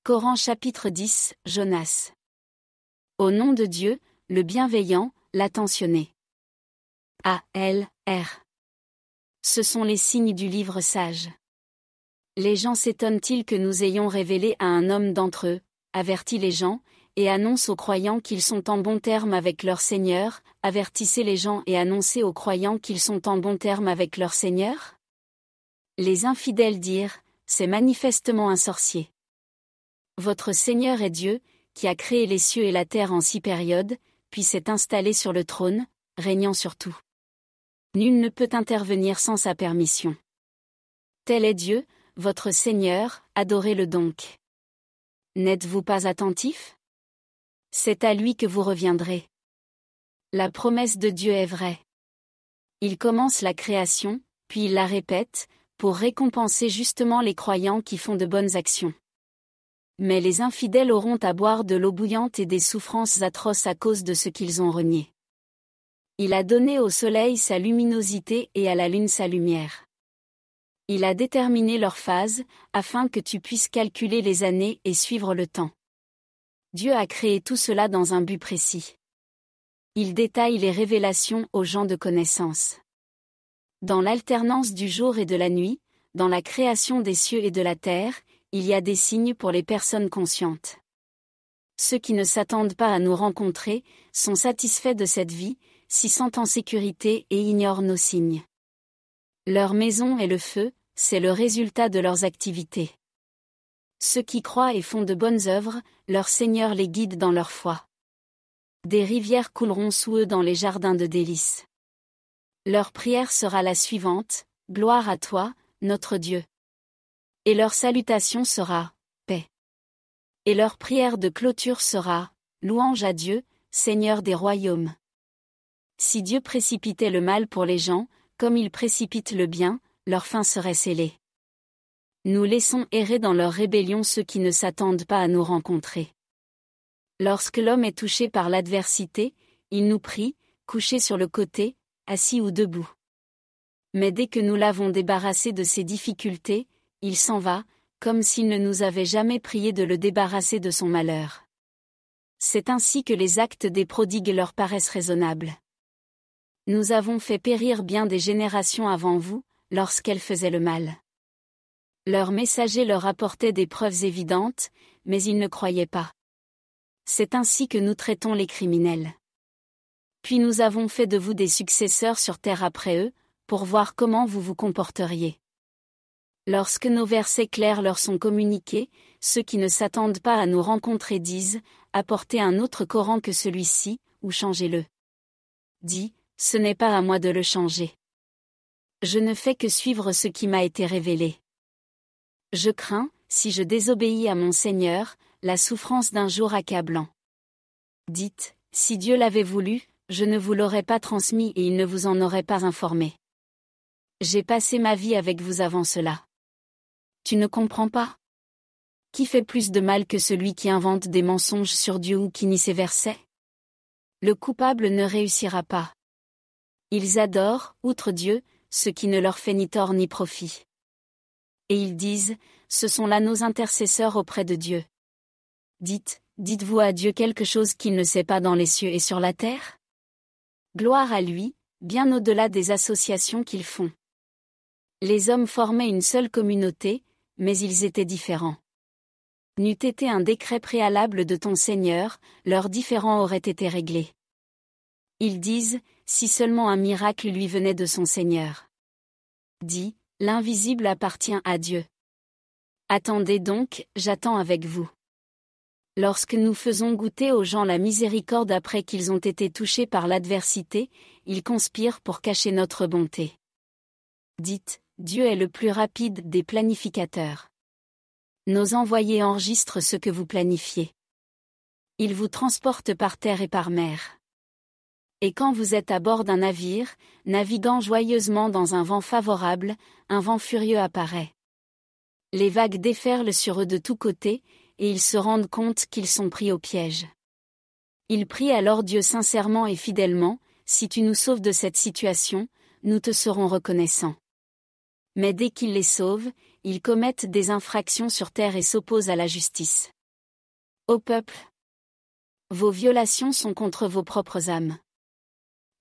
Coran chapitre 10, Jonas. Au nom de Dieu, le bienveillant, l'attentionné. A.L.R. Ce sont les signes du livre sage. Les gens s'étonnent-ils que nous ayons révélé à un homme d'entre eux, avertit les gens, et annonce aux croyants qu'ils sont en bons termes avec leur Seigneur, avertissez les gens et annoncez aux croyants qu'ils sont en bons termes avec leur Seigneur? Les infidèles dirent, c'est manifestement un sorcier. Votre Seigneur est Dieu, qui a créé les cieux et la terre en 6 périodes, puis s'est installé sur le trône, régnant sur tout. Nul ne peut intervenir sans sa permission. Tel est Dieu, votre Seigneur, adorez-le donc. N'êtes-vous pas attentifs? C'est à lui que vous reviendrez. La promesse de Dieu est vraie. Il commence la création, puis il la répète, pour récompenser justement les croyants qui font de bonnes actions. Mais les infidèles auront à boire de l'eau bouillante et des souffrances atroces à cause de ce qu'ils ont renié. Il a donné au soleil sa luminosité et à la lune sa lumière. Il a déterminé leur phase, afin que tu puisses calculer les années et suivre le temps. Dieu a créé tout cela dans un but précis. Il détaille les révélations aux gens de connaissance. Dans l'alternance du jour et de la nuit, dans la création des cieux et de la terre, il y a des signes pour les personnes conscientes. Ceux qui ne s'attendent pas à nous rencontrer, sont satisfaits de cette vie, s'y sentent en sécurité et ignorent nos signes. Leur maison est le feu, c'est le résultat de leurs activités. Ceux qui croient et font de bonnes œuvres, leur Seigneur les guide dans leur foi. Des rivières couleront sous eux dans les jardins de délices. Leur prière sera la suivante, gloire à toi, notre Dieu. Et leur salutation sera, paix. Et leur prière de clôture sera, louange à Dieu, Seigneur des royaumes. Si Dieu précipitait le mal pour les gens, comme il précipite le bien, leur fin serait scellée. Nous laissons errer dans leur rébellion ceux qui ne s'attendent pas à nous rencontrer. Lorsque l'homme est touché par l'adversité, il nous prie, couché sur le côté, assis ou debout. Mais dès que nous l'avons débarrassé de ses difficultés, il s'en va, comme s'il ne nous avait jamais prié de le débarrasser de son malheur. C'est ainsi que les actes des prodigues leur paraissent raisonnables. Nous avons fait périr bien des générations avant vous, lorsqu'elles faisaient le mal. Leurs messagers leur apportaient des preuves évidentes, mais ils ne croyaient pas. C'est ainsi que nous traitons les criminels. Puis nous avons fait de vous des successeurs sur terre après eux, pour voir comment vous vous comporteriez. Lorsque nos versets clairs leur sont communiqués, ceux qui ne s'attendent pas à nous rencontrer disent, apportez un autre Coran que celui-ci, ou changez-le. Dis, ce n'est pas à moi de le changer. Je ne fais que suivre ce qui m'a été révélé. Je crains, si je désobéis à mon Seigneur, la souffrance d'un jour accablant. Dites, si Dieu l'avait voulu, je ne vous l'aurais pas transmis et il ne vous en aurait pas informé. J'ai passé ma vie avec vous avant cela. Tu ne comprends pas? Qui fait plus de mal que celui qui invente des mensonges sur Dieu ou qui nie ses versets? Le coupable ne réussira pas. Ils adorent, outre Dieu, ce qui ne leur fait ni tort ni profit. Et ils disent, ce sont là nos intercesseurs auprès de Dieu. Dites-vous à Dieu quelque chose qu'il ne sait pas dans les cieux et sur la terre? Gloire à lui, bien au-delà des associations qu'ils font. Les hommes formaient une seule communauté, mais ils étaient différents. N'eût été un décret préalable de ton Seigneur, leurs différends auraient été réglés. Ils disent, si seulement un miracle lui venait de son Seigneur. Dis, l'invisible appartient à Dieu. Attendez donc, j'attends avec vous. Lorsque nous faisons goûter aux gens la miséricorde après qu'ils ont été touchés par l'adversité, ils conspirent pour cacher notre bonté. Dites, Dieu est le plus rapide des planificateurs. Nos envoyés enregistrent ce que vous planifiez. Ils vous transportent par terre et par mer. Et quand vous êtes à bord d'un navire, naviguant joyeusement dans un vent favorable, un vent furieux apparaît. Les vagues déferlent sur eux de tous côtés, et ils se rendent compte qu'ils sont pris au piège. Ils prient alors Dieu sincèrement et fidèlement, si tu nous sauves de cette situation, nous te serons reconnaissants. Mais dès qu'il les sauve, ils commettent des infractions sur terre et s'opposent à la justice. Ô peuple, vos violations sont contre vos propres âmes.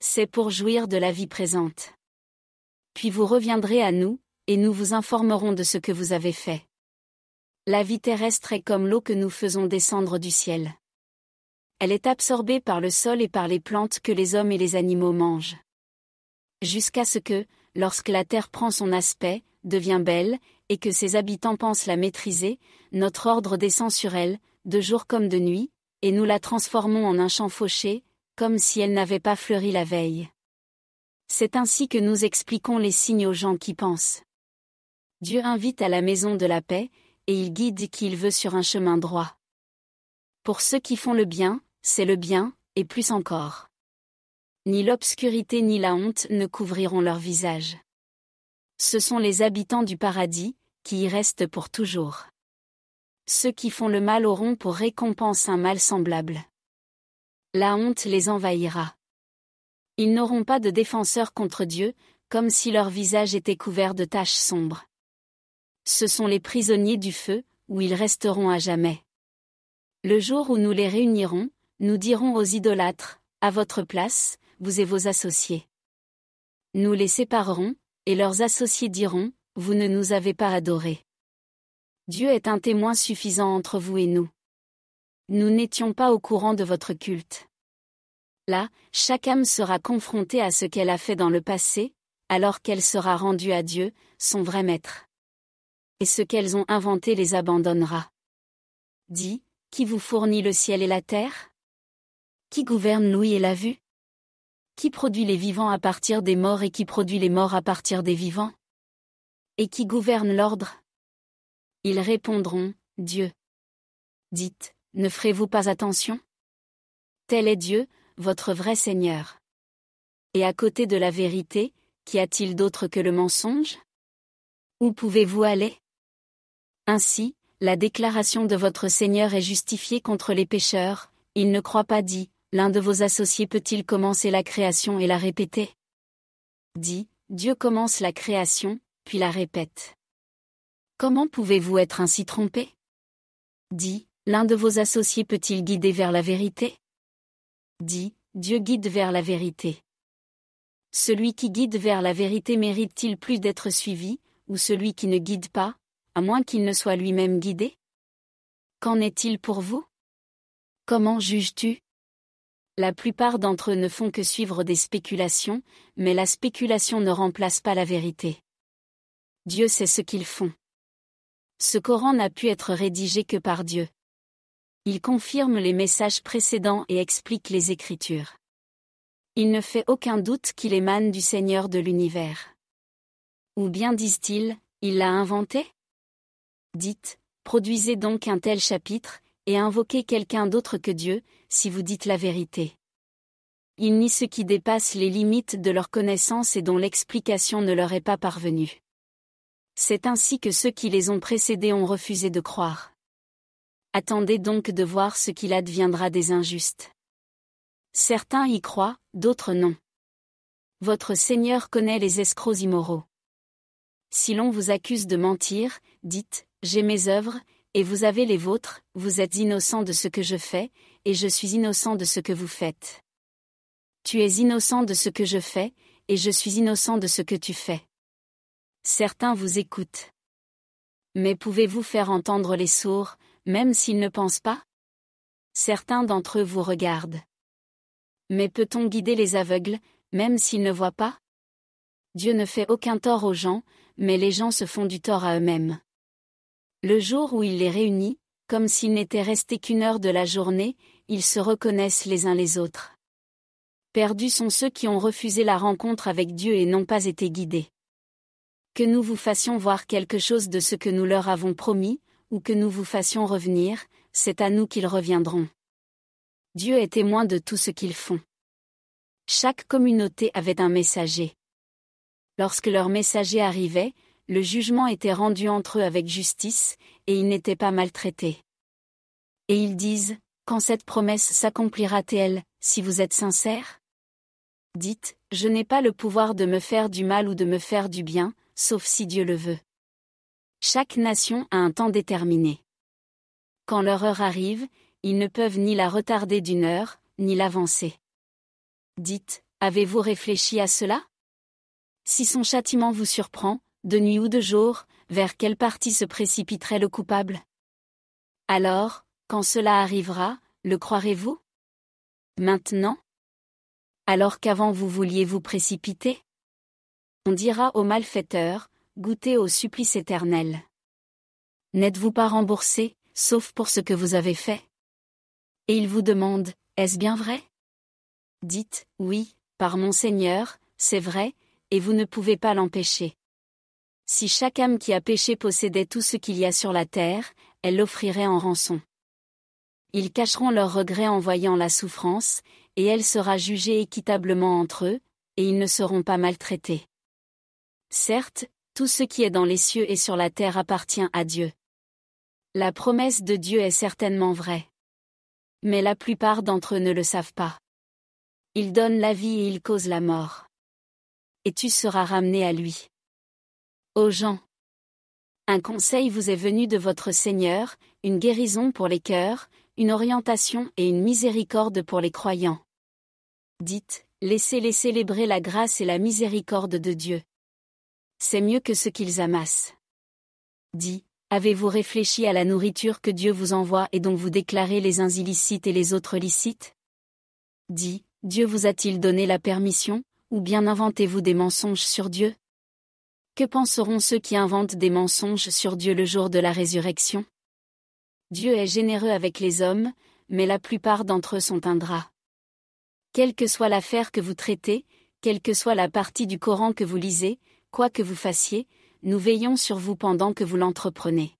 C'est pour jouir de la vie présente. Puis vous reviendrez à nous, et nous vous informerons de ce que vous avez fait. La vie terrestre est comme l'eau que nous faisons descendre du ciel. Elle est absorbée par le sol et par les plantes que les hommes et les animaux mangent. Jusqu'à ce que, lorsque la terre prend son aspect, devient belle, et que ses habitants pensent la maîtriser, notre ordre descend sur elle, de jour comme de nuit, et nous la transformons en un champ fauché, comme si elle n'avait pas fleuri la veille. C'est ainsi que nous expliquons les signes aux gens qui pensent. Dieu invite à la maison de la paix, et il guide qui il veut sur un chemin droit. Pour ceux qui font le bien, c'est le bien, et plus encore. Ni l'obscurité ni la honte ne couvriront leur visage. Ce sont les habitants du paradis, qui y restent pour toujours. Ceux qui font le mal auront pour récompense un mal semblable. La honte les envahira. Ils n'auront pas de défenseur contre Dieu, comme si leur visage était couvert de taches sombres. Ce sont les prisonniers du feu, où ils resteront à jamais. Le jour où nous les réunirons, nous dirons aux idolâtres, à votre place, vous et vos associés. Nous les séparerons, et leurs associés diront, vous ne nous avez pas adorés. Dieu est un témoin suffisant entre vous et nous. Nous n'étions pas au courant de votre culte. Là, chaque âme sera confrontée à ce qu'elle a fait dans le passé, alors qu'elle sera rendue à Dieu, son vrai maître. Et ce qu'elles ont inventé les abandonnera. Dis, qui vous fournit le ciel et la terre? Qui gouverne l'ouïe et la vue? Qui produit les vivants à partir des morts et qui produit les morts à partir des vivants? Et qui gouverne l'ordre? Ils répondront, Dieu. Dites, ne ferez-vous pas attention? Tel est Dieu, votre vrai Seigneur. Et à côté de la vérité, qu'y a-t-il d'autre que le mensonge? Où pouvez-vous aller? Ainsi, la déclaration de votre Seigneur est justifiée contre les pécheurs, il ne croit pas dit, l'un de vos associés peut-il commencer la création et la répéter? Dit, Dieu commence la création, puis la répète. Comment pouvez-vous être ainsi trompé? Dit, l'un de vos associés peut-il guider vers la vérité? Dit, Dieu guide vers la vérité. Celui qui guide vers la vérité mérite-t-il plus d'être suivi, ou celui qui ne guide pas, à moins qu'il ne soit lui-même guidé? Qu'en est-il pour vous? Comment juges-tu? La plupart d'entre eux ne font que suivre des spéculations, mais la spéculation ne remplace pas la vérité. Dieu sait ce qu'ils font. Ce Coran n'a pu être rédigé que par Dieu. Il confirme les messages précédents et explique les Écritures. Il ne fait aucun doute qu'il émane du Seigneur de l'univers. Ou bien disent-ils, il l'a inventé? Dites, produisez donc un tel chapitre, et invoquez quelqu'un d'autre que Dieu, si vous dites la vérité. Il nie ceux qui dépassent les limites de leur connaissance et dont l'explication ne leur est pas parvenue. C'est ainsi que ceux qui les ont précédés ont refusé de croire. Attendez donc de voir ce qu'il adviendra des injustes. Certains y croient, d'autres non. Votre Seigneur connaît les escrocs immoraux. Si l'on vous accuse de mentir, dites, j'ai mes œuvres, et vous avez les vôtres, vous êtes innocent de ce que je fais, et je suis innocent de ce que vous faites. Tu es innocent de ce que je fais, et je suis innocent de ce que tu fais. Certains vous écoutent. Mais pouvez-vous faire entendre les sourds, même s'ils ne pensent pas? Certains d'entre eux vous regardent. Mais peut-on guider les aveugles, même s'ils ne voient pas? Dieu ne fait aucun tort aux gens, mais les gens se font du tort à eux-mêmes. Le jour où il les réunit, comme s'il n'était resté qu'une heure de la journée, ils se reconnaissent les uns les autres. Perdus sont ceux qui ont refusé la rencontre avec Dieu et n'ont pas été guidés. Que nous vous fassions voir quelque chose de ce que nous leur avons promis, ou que nous vous fassions revenir, c'est à nous qu'ils reviendront. Dieu est témoin de tout ce qu'ils font. Chaque communauté avait un messager. Lorsque leur messager arrivait, le jugement était rendu entre eux avec justice, et ils n'étaient pas maltraités. Et ils disent, quand cette promesse s'accomplira-t-elle, si vous êtes sincères? Dites, je n'ai pas le pouvoir de me faire du mal ou de me faire du bien, sauf si Dieu le veut. Chaque nation a un temps déterminé. Quand leur heure arrive, ils ne peuvent ni la retarder d'une heure, ni l'avancer. Dites, avez-vous réfléchi à cela? Si son châtiment vous surprend, de nuit ou de jour, vers quelle partie se précipiterait le coupable? Alors, quand cela arrivera, le croirez-vous? Maintenant? Alors qu'avant vous vouliez vous précipiter? On dira aux malfaiteurs, goûtez au supplice éternel. N'êtes-vous pas remboursé, sauf pour ce que vous avez fait? Et il vous demande, est-ce bien vrai? Dites, oui, par mon Seigneur, c'est vrai, et vous ne pouvez pas l'empêcher. Si chaque âme qui a péché possédait tout ce qu'il y a sur la terre, elle l'offrirait en rançon. Ils cacheront leurs regrets en voyant la souffrance, et elle sera jugée équitablement entre eux, et ils ne seront pas maltraités. Certes, tout ce qui est dans les cieux et sur la terre appartient à Dieu. La promesse de Dieu est certainement vraie. Mais la plupart d'entre eux ne le savent pas. Il donne la vie et il cause la mort. Et tu seras ramené à lui. Ô gens! Un conseil vous est venu de votre Seigneur, une guérison pour les cœurs, une orientation et une miséricorde pour les croyants. Dites, laissez-les célébrer la grâce et la miséricorde de Dieu. C'est mieux que ce qu'ils amassent. Dis, avez-vous réfléchi à la nourriture que Dieu vous envoie et dont vous déclarez les uns illicites et les autres licites? Dis, Dieu vous a-t-il donné la permission, ou bien inventez-vous des mensonges sur Dieu? Que penseront ceux qui inventent des mensonges sur Dieu le jour de la résurrection? Dieu est généreux avec les hommes, mais la plupart d'entre eux sont ingrats. Quelle que soit l'affaire que vous traitez, quelle que soit la partie du Coran que vous lisez, quoi que vous fassiez, nous veillons sur vous pendant que vous l'entreprenez.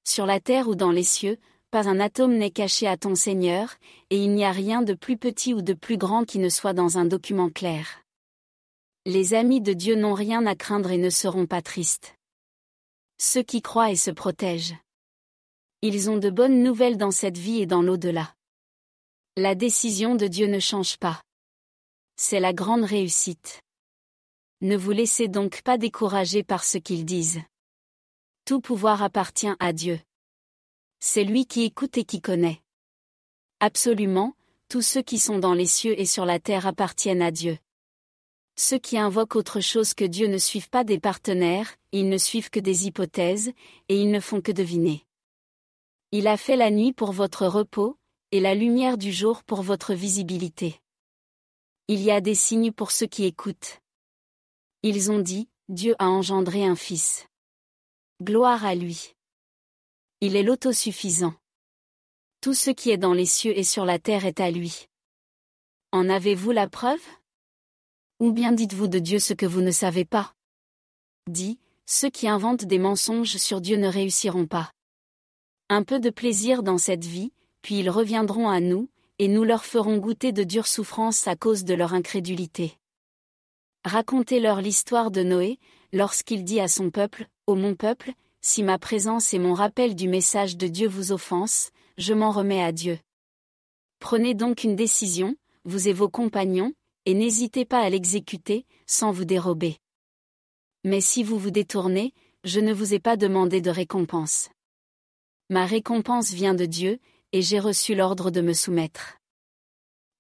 Sur la terre ou dans les cieux, pas un atome n'est caché à ton Seigneur, et il n'y a rien de plus petit ou de plus grand qui ne soit dans un document clair. Les amis de Dieu n'ont rien à craindre et ne seront pas tristes. Ceux qui croient et se protègent. Ils ont de bonnes nouvelles dans cette vie et dans l'au-delà. La décision de Dieu ne change pas. C'est la grande réussite. Ne vous laissez donc pas décourager par ce qu'ils disent. Tout pouvoir appartient à Dieu. C'est lui qui écoute et qui connaît. Absolument, tous ceux qui sont dans les cieux et sur la terre appartiennent à Dieu. Ceux qui invoquent autre chose que Dieu ne suivent pas des partenaires, ils ne suivent que des hypothèses, et ils ne font que deviner. Il a fait la nuit pour votre repos, et la lumière du jour pour votre visibilité. Il y a des signes pour ceux qui écoutent. Ils ont dit, Dieu a engendré un fils. Gloire à lui. Il est l'autosuffisant. Tout ce qui est dans les cieux et sur la terre est à lui. En avez-vous la preuve? Ou bien dites-vous de Dieu ce que vous ne savez pas? Dis, ceux qui inventent des mensonges sur Dieu ne réussiront pas. Un peu de plaisir dans cette vie, puis ils reviendront à nous, et nous leur ferons goûter de dures souffrances à cause de leur incrédulité. Racontez-leur l'histoire de Noé, lorsqu'il dit à son peuple, « Ô mon peuple, si ma présence et mon rappel du message de Dieu vous offensent, je m'en remets à Dieu. Prenez donc une décision, vous et vos compagnons, et n'hésitez pas à l'exécuter, sans vous dérober. Mais si vous vous détournez, je ne vous ai pas demandé de récompense. Ma récompense vient de Dieu, et j'ai reçu l'ordre de me soumettre. »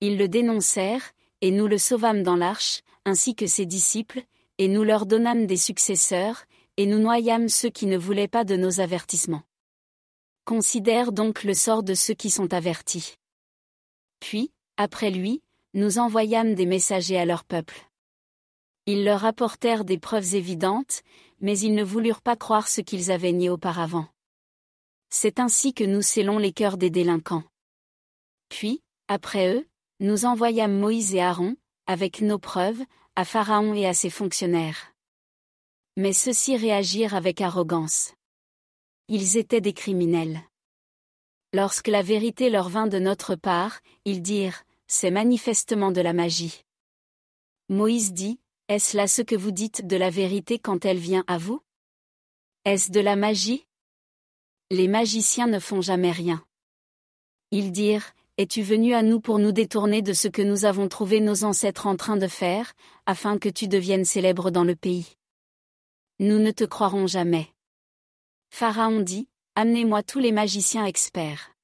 Ils le dénoncèrent, et nous le sauvâmes dans l'arche, ainsi que ses disciples, et nous leur donnâmes des successeurs, et nous noyâmes ceux qui ne voulaient pas de nos avertissements. Considère donc le sort de ceux qui sont avertis. Puis, après lui, nous envoyâmes des messagers à leur peuple. Ils leur apportèrent des preuves évidentes, mais ils ne voulurent pas croire ce qu'ils avaient nié auparavant. C'est ainsi que nous scellons les cœurs des délinquants. Puis, après eux, nous envoyâmes Moïse et Aaron, avec nos preuves, à Pharaon et à ses fonctionnaires. Mais ceux-ci réagirent avec arrogance. Ils étaient des criminels. Lorsque la vérité leur vint de notre part, ils dirent, « C'est manifestement de la magie. » Moïse dit, « Est-ce là ce que vous dites de la vérité quand elle vient à vous? Est-ce de la magie? Les magiciens ne font jamais rien. » Ils dirent, « Es-tu venu à nous pour nous détourner de ce que nous avons trouvé nos ancêtres en train de faire, afin que tu deviennes célèbre dans le pays? Nous ne te croirons jamais. Pharaon dit, amenez-moi tous les magiciens experts.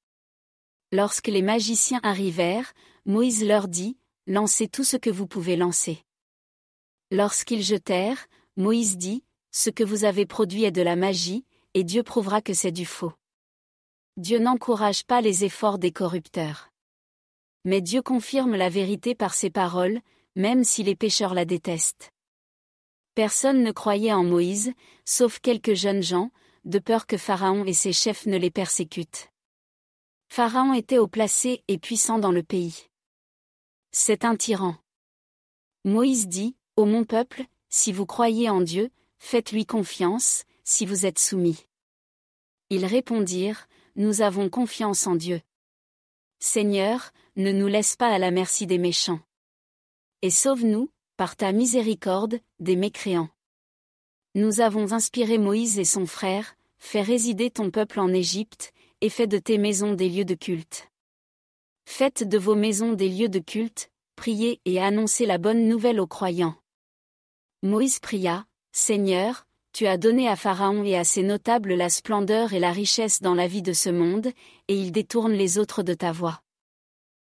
Lorsque les magiciens arrivèrent, Moïse leur dit, lancez tout ce que vous pouvez lancer. Lorsqu'ils jetèrent, Moïse dit, ce que vous avez produit est de la magie, et Dieu prouvera que c'est du faux. Dieu n'encourage pas les efforts des corrupteurs. Mais Dieu confirme la vérité par ses paroles, même si les pécheurs la détestent. Personne ne croyait en Moïse, sauf quelques jeunes gens, de peur que Pharaon et ses chefs ne les persécutent. Pharaon était haut placé et puissant dans le pays. C'est un tyran. Moïse dit, ô mon peuple, si vous croyez en Dieu, faites-lui confiance, si vous êtes soumis. Ils répondirent, nous avons confiance en Dieu. Seigneur, ne nous laisse pas à la merci des méchants. Et sauve-nous, par ta miséricorde, des mécréants. Nous avons inspiré Moïse et son frère, fais résider ton peuple en Égypte, et fais de tes maisons des lieux de culte. Faites de vos maisons des lieux de culte, priez et annoncez la bonne nouvelle aux croyants. Moïse pria, Seigneur, tu as donné à Pharaon et à ses notables la splendeur et la richesse dans la vie de ce monde, et ils détournent les autres de ta voie.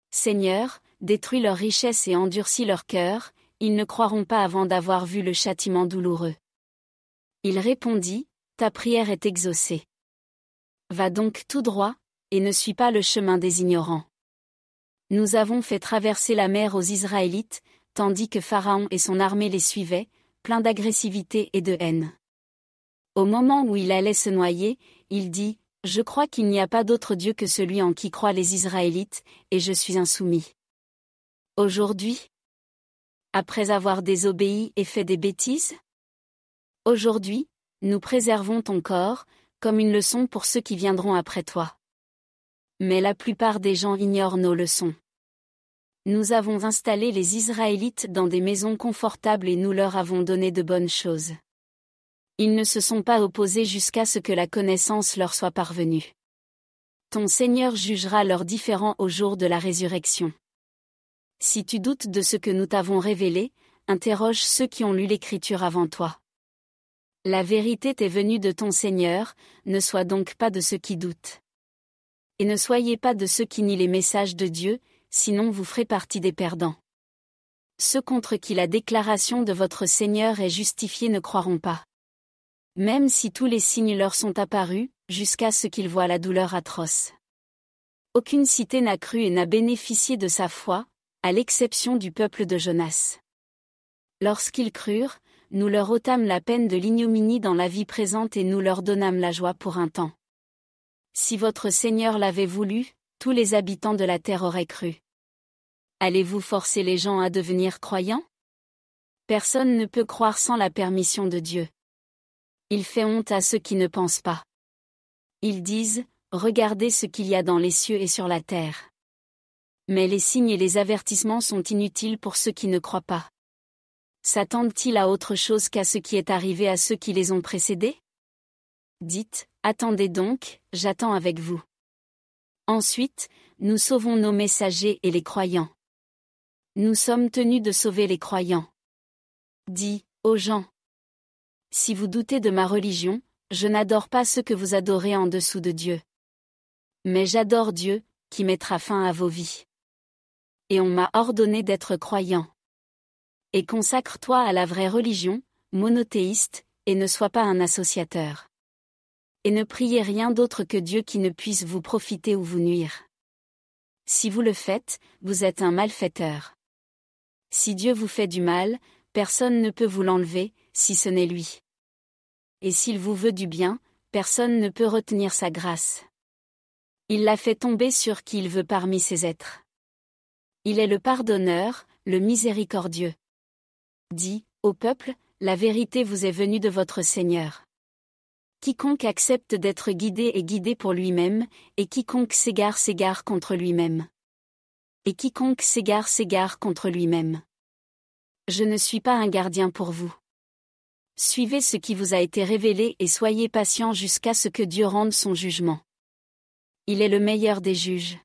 Seigneur, détruis leur richesse et endurcis leur cœur, ils ne croiront pas avant d'avoir vu le châtiment douloureux. Il répondit, ta prière est exaucée. Va donc tout droit, et ne suis pas le chemin des ignorants. Nous avons fait traverser la mer aux Israélites, tandis que Pharaon et son armée les suivaient, pleins d'agressivité et de haine. Au moment où il allait se noyer, il dit, je crois qu'il n'y a pas d'autre Dieu que celui en qui croient les Israélites, et je suis insoumis. Aujourd'hui, après avoir désobéi et fait des bêtises? Aujourd'hui, nous préservons ton corps, comme une leçon pour ceux qui viendront après toi. Mais la plupart des gens ignorent nos leçons. Nous avons installé les Israélites dans des maisons confortables et nous leur avons donné de bonnes choses. Ils ne se sont pas opposés jusqu'à ce que la connaissance leur soit parvenue. Ton Seigneur jugera leurs différends au jour de la résurrection. Si tu doutes de ce que nous t'avons révélé, interroge ceux qui ont lu l'Écriture avant toi. La vérité t'est venue de ton Seigneur, ne sois donc pas de ceux qui doutent. Et ne soyez pas de ceux qui nient les messages de Dieu, sinon vous ferez partie des perdants. Ceux contre qui la déclaration de votre Seigneur est justifiée ne croiront pas. Même si tous les signes leur sont apparus, jusqu'à ce qu'ils voient la douleur atroce. Aucune cité n'a cru et n'a bénéficié de sa foi, à l'exception du peuple de Jonas. Lorsqu'ils crurent, nous leur ôtâmes la peine de l'ignominie dans la vie présente et nous leur donnâmes la joie pour un temps. Si votre Seigneur l'avait voulu, tous les habitants de la terre auraient cru. Allez-vous forcer les gens à devenir croyants? Personne ne peut croire sans la permission de Dieu. Il fait honte à ceux qui ne pensent pas. Ils disent, regardez ce qu'il y a dans les cieux et sur la terre. Mais les signes et les avertissements sont inutiles pour ceux qui ne croient pas. S'attendent-ils à autre chose qu'à ce qui est arrivé à ceux qui les ont précédés? Dites, attendez donc, j'attends avec vous. Ensuite, nous sauvons nos messagers et les croyants. Nous sommes tenus de sauver les croyants. Dis, aux gens. Si vous doutez de ma religion, je n'adore pas ceux que vous adorez en dessous de Dieu. Mais j'adore Dieu, qui mettra fin à vos vies. Et on m'a ordonné d'être croyant. Et consacre-toi à la vraie religion, monothéiste, et ne sois pas un associateur. Et ne priez rien d'autre que Dieu qui ne puisse vous profiter ou vous nuire. Si vous le faites, vous êtes un malfaiteur. Si Dieu vous fait du mal, personne ne peut vous l'enlever, si ce n'est lui. Et s'il vous veut du bien, personne ne peut retenir sa grâce. Il la fait tomber sur qui il veut parmi ses êtres. Il est le pardonneur, le miséricordieux. Dis, ô peuple, la vérité vous est venue de votre Seigneur. Quiconque accepte d'être guidé est guidé pour lui-même, et quiconque s'égare contre lui-même. Et quiconque s'égare contre lui-même. Je ne suis pas un gardien pour vous. Suivez ce qui vous a été révélé et soyez patients jusqu'à ce que Dieu rende son jugement. Il est le meilleur des juges.